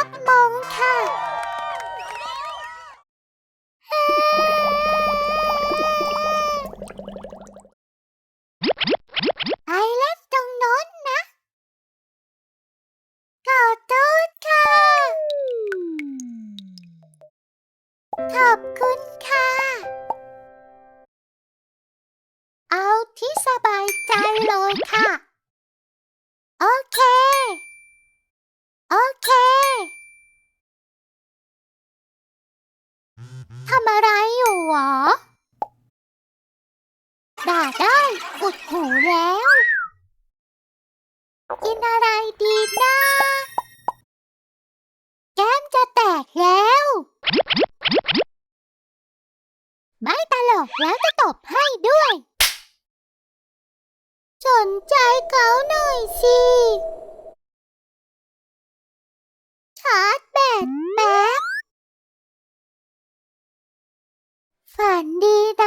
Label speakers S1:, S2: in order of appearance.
S1: บมงค่ะไปเล่นตรงโน้นนะขอโทษค่ะขอบคุณค่ะเอาที่สบายใจเลยค่ะโอเคโอเคทำอะไรอยู่หรอด่าได้อุดหูแล้วกินอะไรดีนะแก้มจะแตกแล้วไม่ตลกแล้วจะตบให้ด้วยสนใจเขาหน่อยสิชาร์จแบตแป๊บฝันดีนะ